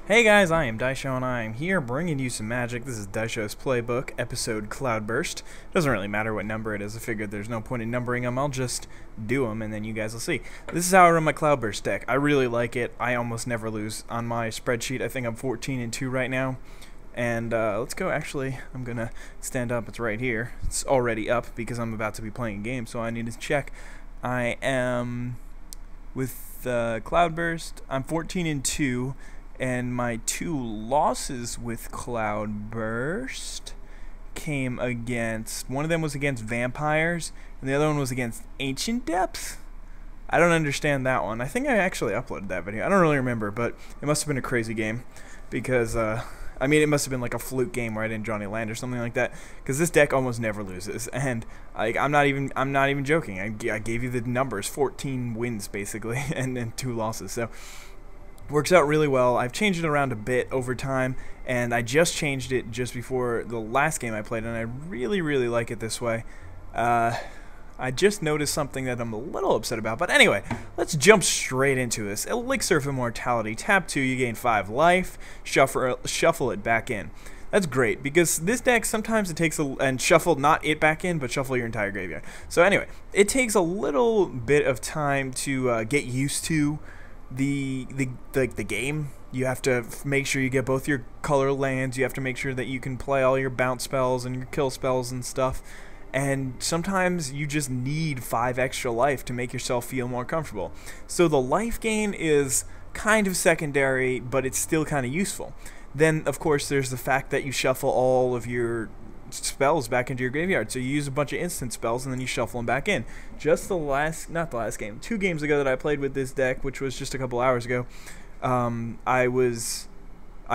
Hey guys, I am Daisho and I am here bringing you some magic. This is Daisho's Playbook, episode Cloudburst. Doesn't really matter what number it is. I figured there's no point in numbering them. I'll just do them and then you guys will see. This is how I run my Cloudburst deck. I really like it. I almost never lose on my spreadsheet. I think I'm 14-2 right now. And let's go. Actually, I'm going to stand up. It's right here. It's already up because I'm about to be playing a game, so I need to check. I am with Cloudburst. I'm 14-2. And my two losses with Cloudburst came against, one of them was against vampires, and the other one was against ancient depths. I don't understand that one. I think I actually uploaded that video. I don't really remember, but it must have been a crazy game because, I mean, it must have been like a fluke game where I didn't draw any land or something like that. Because this deck almost never loses, and I'm not even joking. I gave you the numbers: 14 wins basically, and then 2 losses. So. Works out really well. I've changed it around a bit over time, and I just changed it just before the last game I played, and I really like it this way. I just noticed something that I'm a little upset about, but anyway, let's jump straight into this. Elixir of Immortality. Tap 2, you gain 5 life. Shuffle it back in. That's great, because this deck, sometimes it takes and shuffle not it back in, but shuffle your entire graveyard. So anyway, it takes a little bit of time to get used to the game. You have to make sure you get both your color lands. You have to make sure that you can play all your bounce spells and your kill spells and stuff. And sometimes you just need 5 extra life to make yourself feel more comfortable. So the life gain is kind of secondary, but it's still kind of useful. Then, of course, there's the fact that you shuffle all of your spells back into your graveyard. So you use a bunch of instant spells and then you shuffle them back in. Just not the last game, 2 games ago that I played with this deck, which was just a couple hours ago, I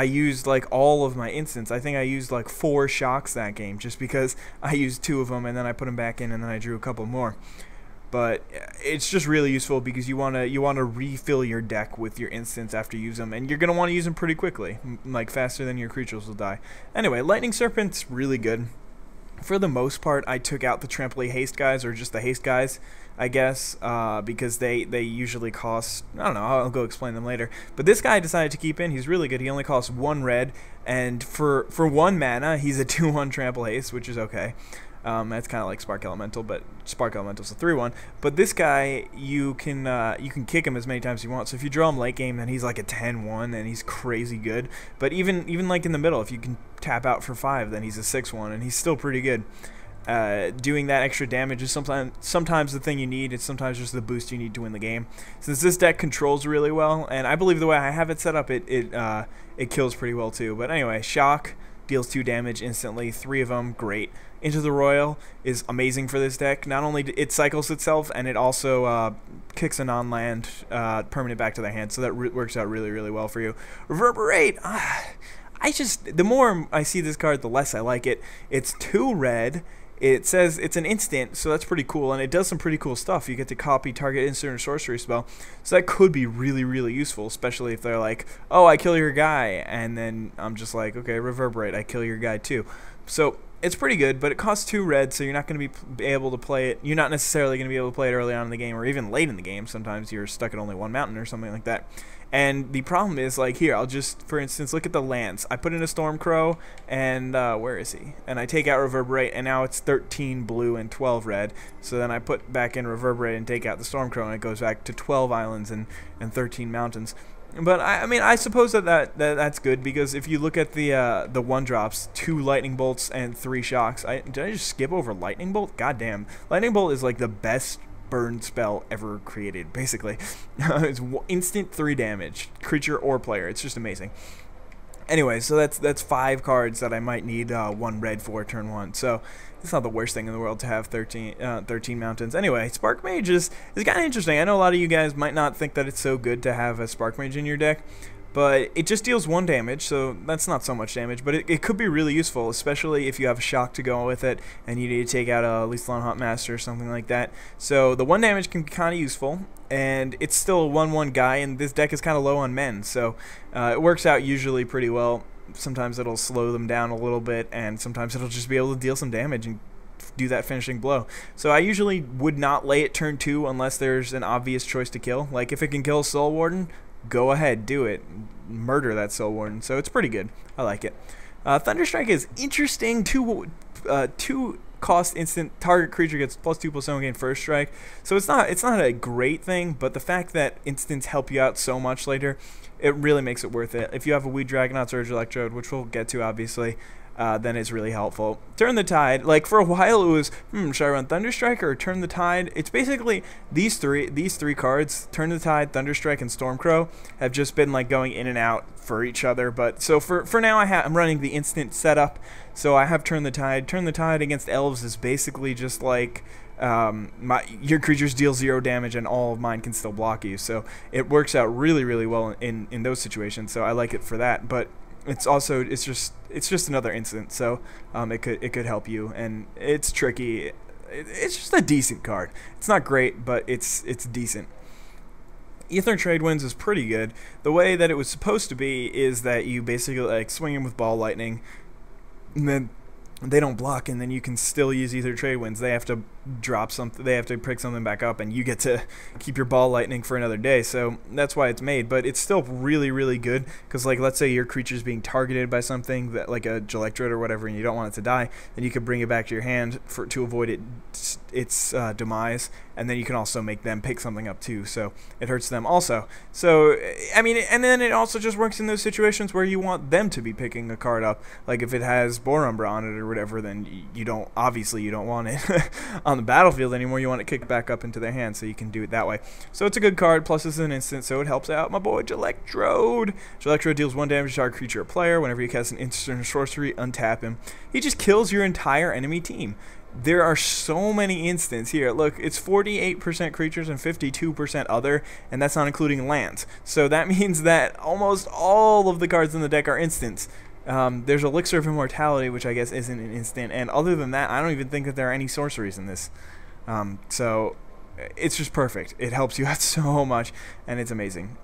used like all of my instants. I think I used like 4 shocks that game just because I used 2 of them and then I put them back in and then I drew a couple more. But it's just really useful because you wanna refill your deck with your instants after you use them, and you're gonna want to use them pretty quickly, like faster than your creatures will die. Anyway, Lightning Serpent's really good. For the most part, I took out the Trampoline Haste guys, or just the Haste guys, I guess, because they usually cost, I don't know, I'll go explain them later. But this guy I decided to keep in. He's really good. He only costs 1 red, and for 1 mana, he's a 2/1 Trample Haste, which is okay. That's kind of like Spark Elemental, but Spark Elemental's a 3/1. But this guy, you can kick him as many times as you want. So if you draw him late game, then he's like a 10/1, and he's crazy good. But even like in the middle, if you can tap out for 5, then he's a 6/1, and he's still pretty good. Doing that extra damage is sometimes the thing you need. It's sometimes just the boost you need to win the game. Since this deck controls really well, and I believe the way I have it set up, it kills pretty well too. But anyway, Shock deals 2 damage instantly, 3 of them, great. Into the Royal is amazing for this deck. Not only it cycles itself, and it also kicks a non-land permanent back to their hand, so that works out really well for you. Reverberate, the more I see this card, the less I like it. It's 2 red. It says it's an instant, so that's pretty cool, and it does some pretty cool stuff. You get to copy target instant or sorcery spell, so that could be really useful, especially if they're like, oh, I kill your guy, and then I'm just like, okay, Reverberate, I kill your guy too. So it's pretty good, but it costs 2 red, so you're not going to be able to play it. You're not necessarily going to be able to play it early on in the game, or even late in the game. Sometimes you're stuck at only 1 mountain or something like that. And the problem is, like here, I'll just, for instance, look at the lands. I put in a Stormcrow, and where is he? And I take out Reverberate, and now it's 13 blue and 12 red. So then I put back in Reverberate and take out the Stormcrow, and it goes back to 12 islands and 13 mountains. But I mean, I suppose that's good, because if you look at the 1-drops, 2 Lightning Bolts and 3 Shocks. Did I just skip over Lightning Bolt? Goddamn, Lightning Bolt is like the best burn spell ever created, basically. It's instant 3 damage, creature or player. It's just amazing. Anyway, so that's 5 cards that I might need 1 red for turn 1. So it's not the worst thing in the world to have 13 mountains. Anyway, Spark Mage is kind of interesting. I know a lot of you guys might not think that it's so good to have a Spark Mage in your deck, but it just deals 1 damage, so that's not so much damage, but it could be really useful, especially if you have a Shock to go with it and you need to take out a Lethal Hunt Master or something like that. So the 1 damage can be kind of useful, and it's still a 1/1 guy, and this deck is kind of low on men, so it works out usually pretty well. Sometimes it'll slow them down a little bit, and sometimes it'll just be able to deal some damage and do that finishing blow. So I usually would not lay it turn 2 unless there's an obvious choice to kill. Like if it can kill Soul Warden, go ahead, do it. Murder that Soul Warden. So it's pretty good. I like it. Thunderstrike is interesting. Two cost instant, target creature gets +2/+1 gain first strike. So it's not a great thing, but the fact that instants help you out so much later, it really makes it worth it. If you have a Weed Dragonauts or Urge Electrode, which we'll get to obviously, then it's really helpful. Turn the Tide, like for a while it was, should I run Thunderstrike or Turn the Tide? It's basically these three cards, Turn the Tide, Thunderstrike, and Stormcrow, have just been like going in and out for each other. But so for now I'm running the instant setup, so I have Turn the Tide. Turn the Tide against elves is basically just like your creatures deal 0 damage and all of mine can still block you, so it works out really well in those situations. So I like it for that, but it's also it's just another instant, so it could help you, and it's tricky. It's just a decent card. It's not great, but it's decent. Ether Trade Winds is pretty good. The way that it was supposed to be is that you basically like swing in with Ball Lightning, and then they don't block, and then you can still use Ether Trade Winds. They have to drop something, they have to pick something back up, and you get to keep your Ball Lightning for another day. So that's why it's made, but it's still really good, because like let's say your creature's being targeted by something that like a Electrode or whatever, and you don't want it to die, then you could bring it back to your hand to avoid its demise, and then you can also make them pick something up too, so it hurts them also. So I mean, and then it also just works in those situations where you want them to be picking a card up, like if it has Boar Umbra on it or whatever, then you don't want it on the battlefield anymore. You want it kicked back up into their hand, so you can do it that way. So it's a good card, plus it's an instant, so it helps out my boy Electrode. Electrode deals 1 damage to target creature or player. Whenever you cast an instant or sorcery, untap him. He just kills your entire enemy team. There are so many instants here. Look, it's 48% creatures and 52% other, and that's not including lands. So that means that almost all of the cards in the deck are instants. There's Elixir of Immortality, which I guess isn't an instant, and other than that, I don't even think that there are any sorceries in this. So it's just perfect. It helps you out so much, and it's amazing.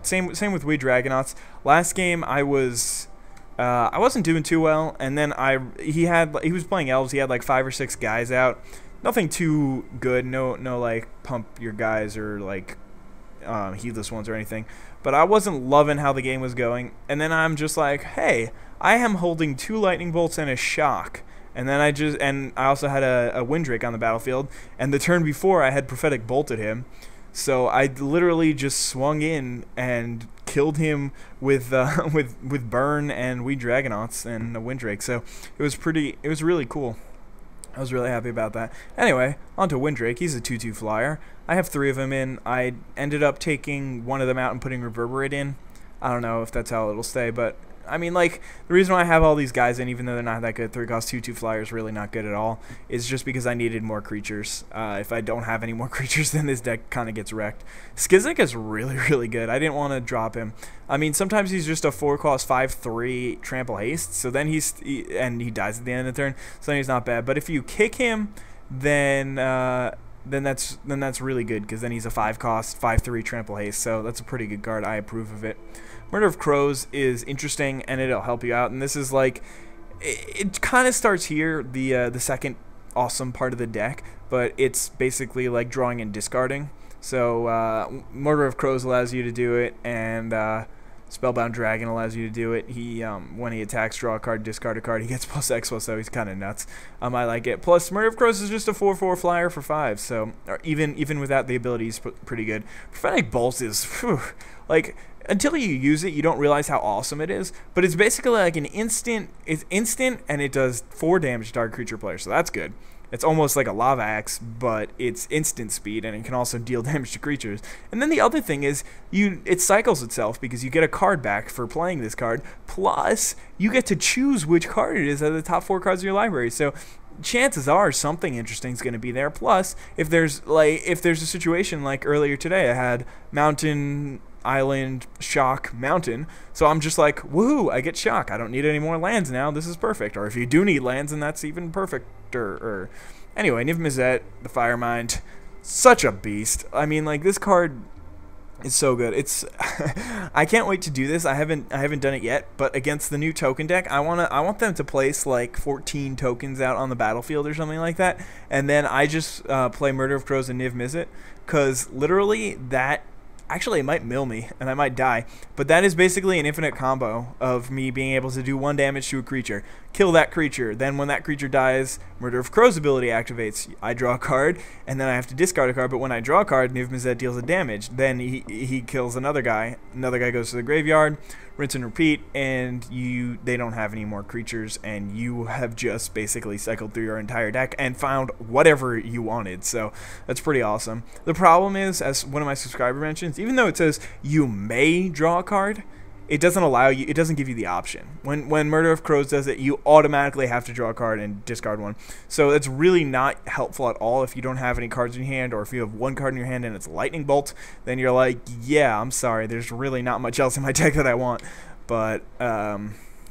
Same with Weed Dragonauts. Last game I wasn't doing too well, and then he was playing elves. He had like 5 or 6 guys out. Nothing too good. No like pump your guys or like heedless ones or anything. But I wasn't loving how the game was going, and then I'm just like, hey, I am holding 2 lightning bolts and a shock. And then I also had a Windrake on the battlefield, and the turn before I had Prophetic Bolted him. So I literally just swung in and killed him with Burn and Weed Dragonauts and a Windrake. So it was really cool. I was really happy about that. Anyway, on to Windrake. He's a 2/2 flyer. I have 3 of them in. I ended up taking one of them out and putting Reverberate in. I don't know if that's how it'll stay, but I mean, like, the reason why I have all these guys in, even though they're not that good, 3-cost 2/2 flyer is really not good at all, is just because I needed more creatures. If I don't have any more creatures, then this deck kind of gets wrecked. Skizzik is really good. I didn't want to drop him. I mean, sometimes he's just a 4-cost 5/3 trample haste, so then he dies at the end of the turn, so then he's not bad. But if you kick him, then that's really good, because then he's a 5-cost 5/3 trample haste, so that's a pretty good card. I approve of it. Murder of Crows is interesting, and it'll help you out. And this is like, it kind of starts here, the second awesome part of the deck, but it's basically like drawing and discarding. So Murder of Crows allows you to do it, and Spellbound Dragon allows you to do it. When he attacks, draw a card, discard a card. He gets +X+, so he's kind of nuts. I like it. Plus, Murder of Crows is just a 4/4 flyer for 5, so even without the ability, he's pretty good. Prophetic Bolt is, like, until you use it, you don't realize how awesome it is. But it's basically like an instant. It's instant, and it does 4 damage to target creature player, so that's good. It's almost like a Lava Axe, but it's instant speed, and it can also deal damage to creatures. And then the other thing is, it cycles itself, because you get a card back for playing this card, plus you get to choose which card it is out of the top 4 cards of your library. So chances are something interesting is going to be there. Plus, if there's a situation like earlier today, I had Mountain, Island, Shock, Mountain, so I'm just like, woohoo, I get Shock. I don't need any more lands now. This is perfect. Or if you do need lands, then that's even perfecter. Anyway, Niv Mizzet, the Firemind, such a beast. I mean, like, this card is so good. It's I can't wait to do this. I haven't done it yet, but against the new token deck, I want them to place like 14 tokens out on the battlefield or something like that, and then I just play Murder of Crows and Niv Mizzet, because literally that Actually, it might mill me, and I might die. But that is basically an infinite combo of me being able to do 1 damage to a creature, kill that creature, then when that creature dies, Murder of Crow's ability activates. I draw a card, and then I have to discard a card, but when I draw a card, Niv Mizzet deals a damage. Then he kills another guy goes to the graveyard, rinse and repeat, and they don't have any more creatures, and you have just basically cycled through your entire deck and found whatever you wanted. So that's pretty awesome. The problem is, as one of my subscriber mentions, even though it says you may draw a card, it doesn't allow you, it doesn't give you the option. When Murder of Crows does it, you automatically have to draw a card and discard one. So it's really not helpful at all if you don't have any cards in your hand, or if you have 1 card in your hand and it's Lightning Bolt, then you're like, yeah, I'm sorry, there's really not much else in my deck that I want. But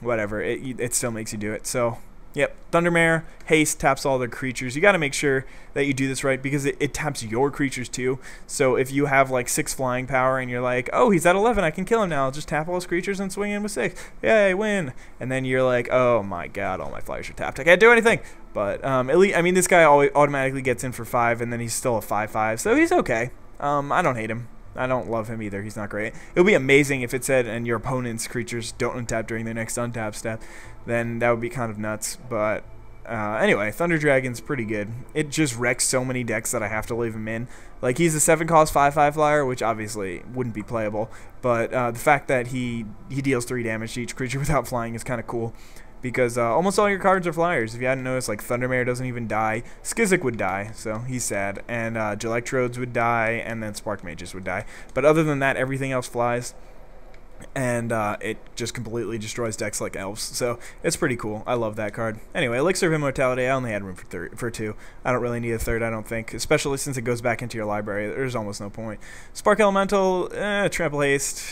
whatever, it still makes you do it. So yep, Thundermare, haste, taps all the creatures. You got to make sure that you do this right, because it taps your creatures too. So if you have like 6 flying power and you're like, oh, he's at 11, I can kill him now, I'll just tap all his creatures and swing in with 6. Yay, win. And then you're like, oh my god, all my flyers are tapped, I can't do anything. But at least, I mean, this guy always automatically gets in for 5, and then he's still a 5/5, so he's okay. I don't hate him. I don't love him either. He's not great. It would be amazing if it said, and your opponent's creatures don't untap during their next untap step. Then that would be kind of nuts. But anyway, Thunder Dragon's pretty good. It just wrecks so many decks that I have to leave him in. Like, he's a 7-cost 5/5 flyer, which obviously wouldn't be playable. But the fact that he deals 3 damage to each creature without flying is kind of cool. Because almost all your cards are flyers. If you hadn't noticed, like, Thundermare doesn't even die. Skizzik would die, so he's sad. And Electrodes would die, and then Spark Mages would die. But other than that, everything else flies. And it just completely destroys decks like Elves. So it's pretty cool. I love that card. Anyway, Elixir of Immortality, I only had room for 2. I don't really need a 3rd, I don't think. Especially since it goes back into your library. There's almost no point. Spark Elemental, Trample Haste.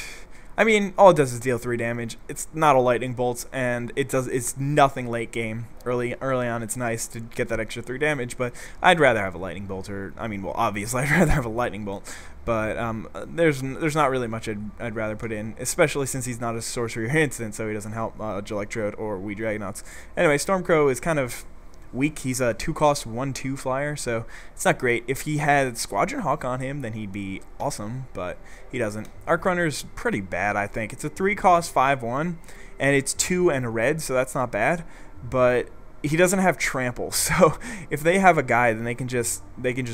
I mean, all it does is deal 3 damage. It's not a Lightning Bolt, and it's nothing late game. Early on, it's nice to get that extra 3 damage, but I'd rather have a Lightning Bolt, or, I mean, well, obviously I'd rather have a Lightning Bolt, but there's not really much I'd rather put in, especially since he's not a sorcery or instant, so he doesn't help Electrode or We Dragonauts. Anyway, Stormcrow is kind of weak. He's a 2-cost 1/2 flyer, so it's not great. If he had Squadron Hawk on him, then he'd be awesome, but he doesn't. Arc Runner's pretty bad, I think. It's a 3-cost 5/1, and it's 2 and a red, so that's not bad, but he doesn't have trample, so if they have a guy, then they can just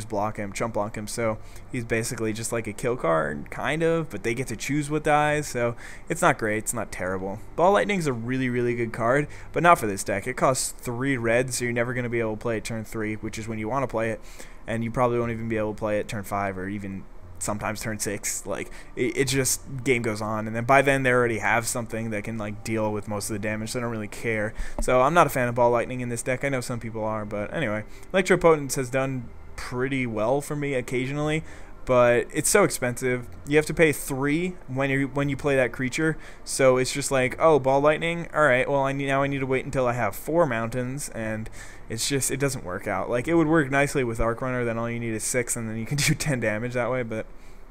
block him, chump block him. So he's basically just like a kill card, kind of, but they get to choose what dies, so it's not great. It's not terrible. Ball Lightning's a really, really good card, but not for this deck. It costs 3 red, so you're never going to be able to play it turn 3, which is when you want to play it, and you probably won't even be able to play it turn 5 or even sometimes turn 6. Like, it just, game goes on, and then by then they already have something that can like deal with most of the damage, so I don't really care. So I'm not a fan of Ball Lightning in this deck. I know some people are, but anyway, Electropotence has done pretty well for me occasionally, but it's so expensive. You have to pay 3 when you play that creature, so it's just like, oh, Ball Lightning, alright, well now I need to wait until I have 4 mountains, and it's just, it doesn't work out. Like, it would work nicely with Arc Runner, then all you need is 6, and then you can do 10 damage that way, but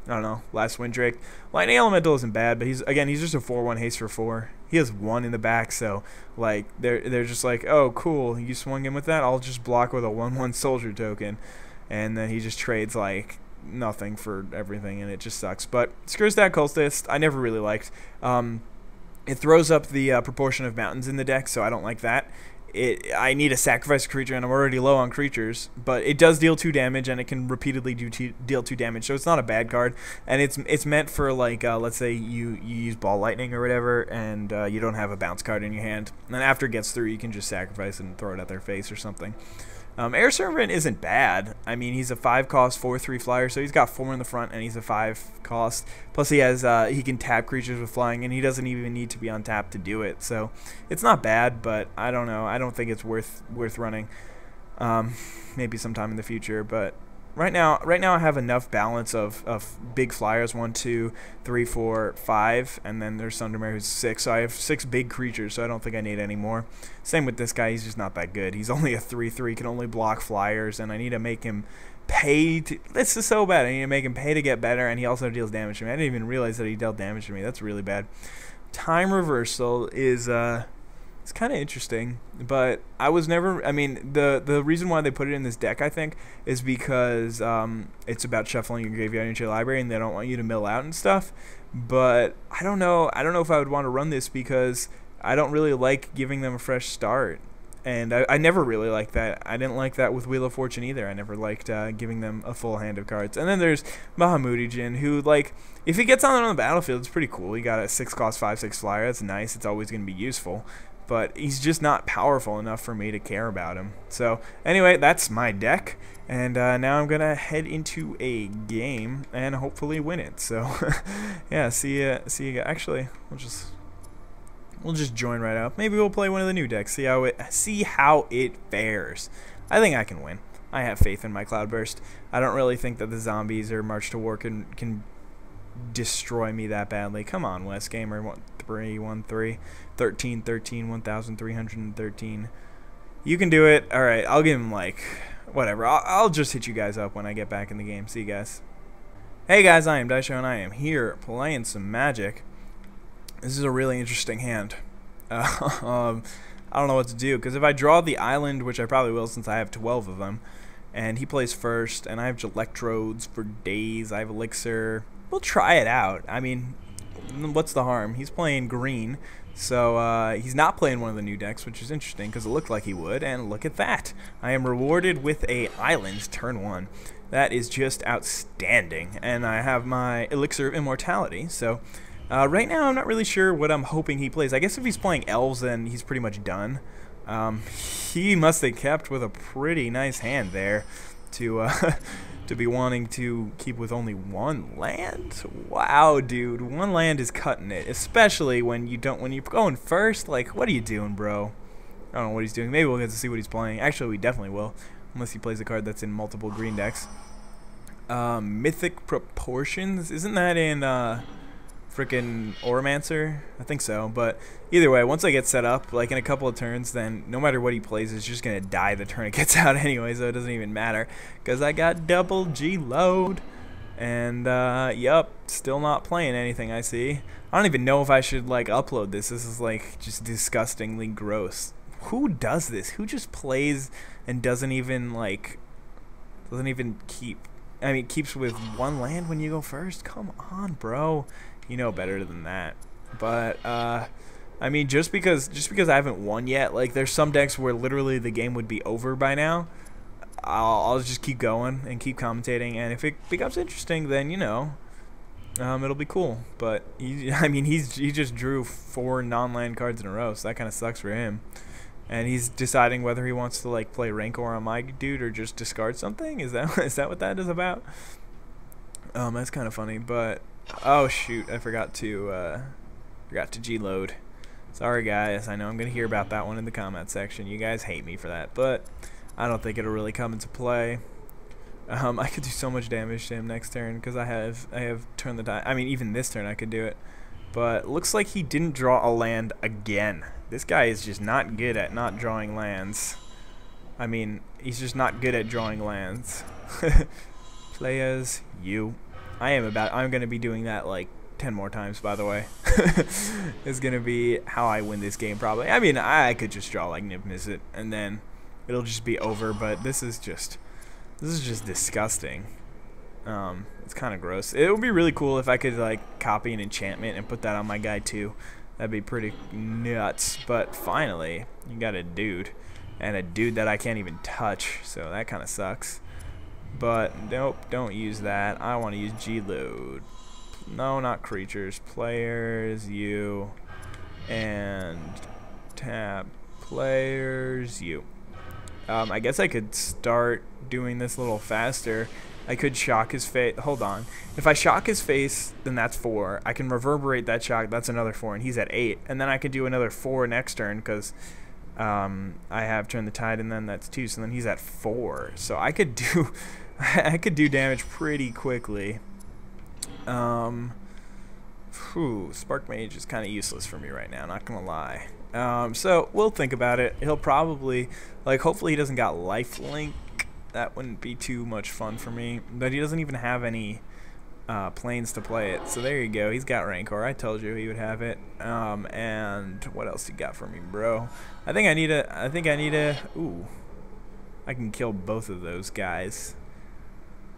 I don't know. Last Windrake. Lightning Elemental isn't bad, but he's just a 4/1 haste for 4. He has 1 in the back, so like they're just like, oh cool, you swung in with that, I'll just block with a 1/1 soldier token, and then he just trades like nothing for everything, and it just sucks. But Skurstat Cultist, I never really liked. It throws up the proportion of mountains in the deck, so I don't like that. I need a sacrifice creature, and I'm already low on creatures, but it does deal 2 damage, and it can repeatedly deal 2 damage, so it's not a bad card, and it's meant for, like, let's say you use Ball Lightning or whatever, and you don't have a bounce card in your hand, and then after it gets through, you can just sacrifice it and throw it at their face or something. Air Servant isn't bad. I mean, he's a 5-cost 4/3 flyer, so he's got 4 in the front, and he's a 5-cost. Plus, he has he can tap creatures with flying, and he doesn't even need to be untapped to do it. So it's not bad, but I don't know. I don't think it's worth running. Maybe sometime in the future, but right now I have enough balance of big flyers, 1, 2, 3, 4, 5, and then there's Thundermare who's 6, so I have 6 big creatures, so I don't think I need any more. Same with this guy, he's just not that good. He's only a 3/3, can only block flyers, and I need to make him pay to, this is so bad, I need to make him pay to get better, and he also deals damage to me. I didn't even realize that he dealt damage to me. That's really bad. Time Reversal is It's kind of interesting, but I was never. I mean, the reason why they put it in this deck, I think, is because it's about shuffling your graveyard into your library, and they don't want you to mill out and stuff. But I don't know. I don't know if I would want to run this because I don't really like giving them a fresh start, and I never really liked that. I didn't like that with Wheel of Fortune either. I never liked giving them a full hand of cards. And then there's Bahamut Jin, who, like, if he gets on the battlefield, it's pretty cool. He got a 6-cost 5/6 flyer. That's nice. It's always going to be useful. But he's just not powerful enough for me to care about him. So anyway, that's my deck, and now I'm gonna head into a game and hopefully win it. So yeah, see you. Actually, we'll just join right up. Maybe we'll play one of the new decks. See how it fares. I think I can win. I have faith in my Cloudburst. I don't really think that the zombies or March to War can destroy me that badly. Come on, West Gamer. 1313 1313. You can do it. Alright, I'll give him, like, whatever. I'll just hit you guys up when I get back in the game. See you guys. Hey guys, I am Daisho, and I am here playing some Magic. This is a really interesting hand. I don't know what to do, because if I draw the island, which I probably will since I have 12 of them, and he plays first, and I have electrodes for days, I have elixir, we'll try it out. I mean, what's the harm? He's playing green, so he's not playing one of the new decks, which is interesting because it looked like he would, and look at that. I am rewarded with a island turn 1. That is just outstanding, and I have my elixir of immortality, so right now I'm not really sure what I'm hoping he plays. I guess if he's playing elves, then he's pretty much done. He must have kept with a pretty nice hand there to to be wanting to keep with only one land. Wow, dude, one land is cutting it, especially when you're going first. Like, what are you doing, bro? I don't know what he's doing. Maybe we'll get to see what he's playing. Actually, we definitely will, unless he plays a card that's in multiple green decks. Mythic Proportions, isn't that in frickin' Oromancer? I think so, but either way, once I get set up, like in a couple of turns, then no matter what he plays, it's just gonna die the turn it gets out anyway, so it doesn't even matter, because I got double G load, and yup, still not playing anything. I see. I don't even know if I should, like, upload this. This is, like, just disgustingly gross. Who does this? Who just plays and doesn't even keep, I mean, keeps with one land when you go first? Come on, bro. You know better than that. But I mean, just because I haven't won yet, like, there's some decks where literally the game would be over by now. I'll just keep going and keep commentating, and if it becomes interesting, then, you know, it'll be cool. But I mean, he just drew 4 non-land cards in a row, so that kind of sucks for him. And he's deciding whether he wants to, like, play Rancor on my dude or just discard something. Is that what that is about? That's kind of funny, but. Oh shoot, I forgot to G-load. Sorry guys, I know I'm gonna hear about that one in the comment section. You guys hate me for that, but I don't think it'll really come into play. I could do so much damage to him next turn because I have turned the tide. I mean, even this turn I could do it. But looks like he didn't draw a land again. This guy is just not good at not drawing lands. I mean, he's just not good at drawing lands. Players, you. I'm going to be doing that like 10 more times, by the way. It's going to be how I win this game, probably. I mean, I could just draw like Nip Miss It, and then it'll just be over, but this is just disgusting. It's kind of gross. It would be really cool if I could, like, copy an enchantment and put that on my guy, too. That'd be pretty nuts. But finally, you got a dude, and a dude that I can't even touch, so that kind of sucks. But nope, don't use that. I want to use G-load. No, not creatures. Players, you, and tap players, you. I guess I could start doing this a little faster. I could shock his face. Hold on. If I shock his face, then that's 4. I can reverberate that shock. That's another 4, and he's at 8. And then I could do another 4 next turn because I have Turn the Tide, and then that's 2. So then he's at 4. So I could do I could do damage pretty quickly. Spark Mage is kind of useless for me right now, not gonna lie. So we'll think about it. He'll probably, like, hopefully he doesn't got lifelink. That wouldn't be too much fun for me. But he doesn't even have any planes to play it. So there you go. He's got Rancor. I told you he would have it. And what else you got for me, bro? I think I need a. Ooh, I can kill both of those guys,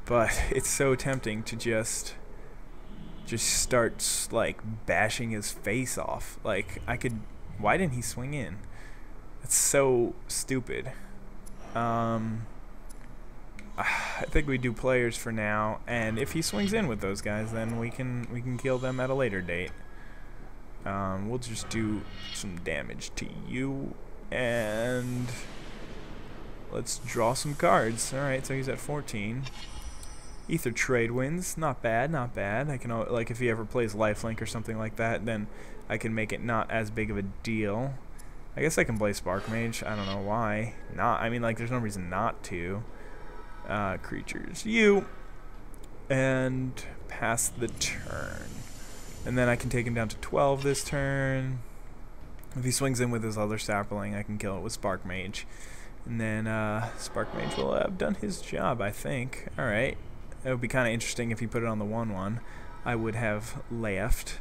but it's so tempting to just start like bashing his face off. Like I could. Why didn't he swing in? That's so stupid. I think we do players for now, and if he swings in with those guys, then we can kill them at a later date. We'll just do some damage to you, and let's draw some cards. All right, so he's at 14. Ether Trade wins. Not bad, not bad. I can, like, if he ever plays Lifelink or something like that, then I can make it not as big of a deal. I guess I can play Spark Mage. I don't know why not. I mean, like, there's no reason not to. Creatures, you, and pass the turn, and then I can take him down to 12 this turn. If he swings in with his other sapling, I can kill it with Spark Mage, and then Spark Mage will have done his job, I think. All right, it would be kind of interesting if he put it on the 1/1. I would have left.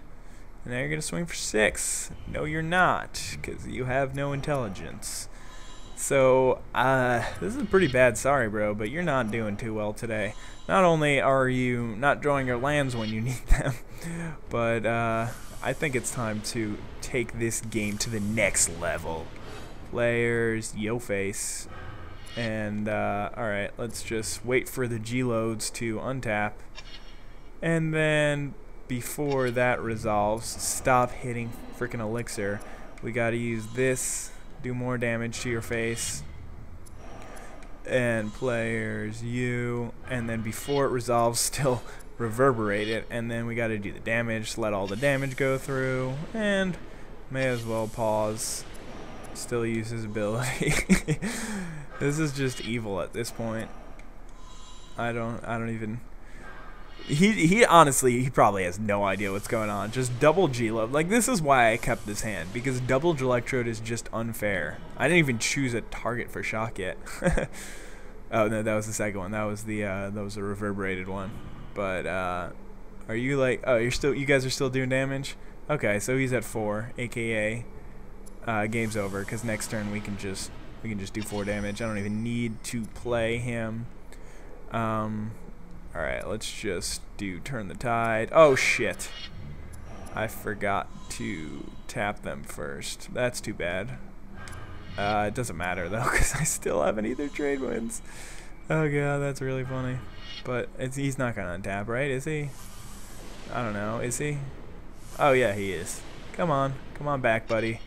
And now you're gonna swing for 6. No, you're not, because you have no intelligence. So, this is pretty bad, sorry bro, but you're not doing too well today. Not only are you not drawing your lands when you need them, but I think it's time to take this game to the next level. Players, yo face, and alright, let's just wait for the G-loads to untap, and then before that resolves, stop hitting freaking elixir. We gotta use this. Do more damage to your face, and players you, and then before it resolves, still reverberate it, and then we got to do the damage, let all the damage go through, and may as well pause, still use his ability. This is just evil at this point. I don't even. He honestly, he probably has no idea what's going on. Just double G-Love. Like, this is why I kept this hand, because double Electrode is just unfair. I didn't even choose a target for shock yet. Oh no, that was the second one. That was a reverberated one. But are you like? Oh, you guys are still doing damage? Okay, so he's at 4, aka game's over. Because next turn we can just do 4 damage. I don't even need to play him. Alright, let's just do Turn the Tide. Oh shit, I forgot to tap them first. That's too bad. It doesn't matter though, because I still haven't either trade wins. Oh god, that's really funny. But he's not gonna untap, right? Is he? I don't know, is he? Oh yeah, he is. Come on back, buddy.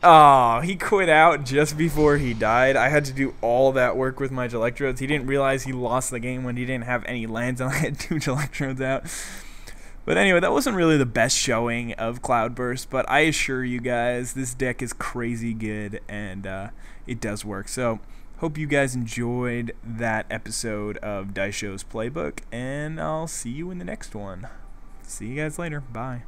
Oh, he quit out just before he died. I had to do all that work with my Electrodes. He didn't realize he lost the game when he didn't have any lands and I had 2 Electrodes out. But anyway, that wasn't really the best showing of Cloudburst, but I assure you guys, this deck is crazy good, and it does work. So, hope you guys enjoyed that episode of Daisho's Playbook, and I'll see you in the next one. See you guys later. Bye.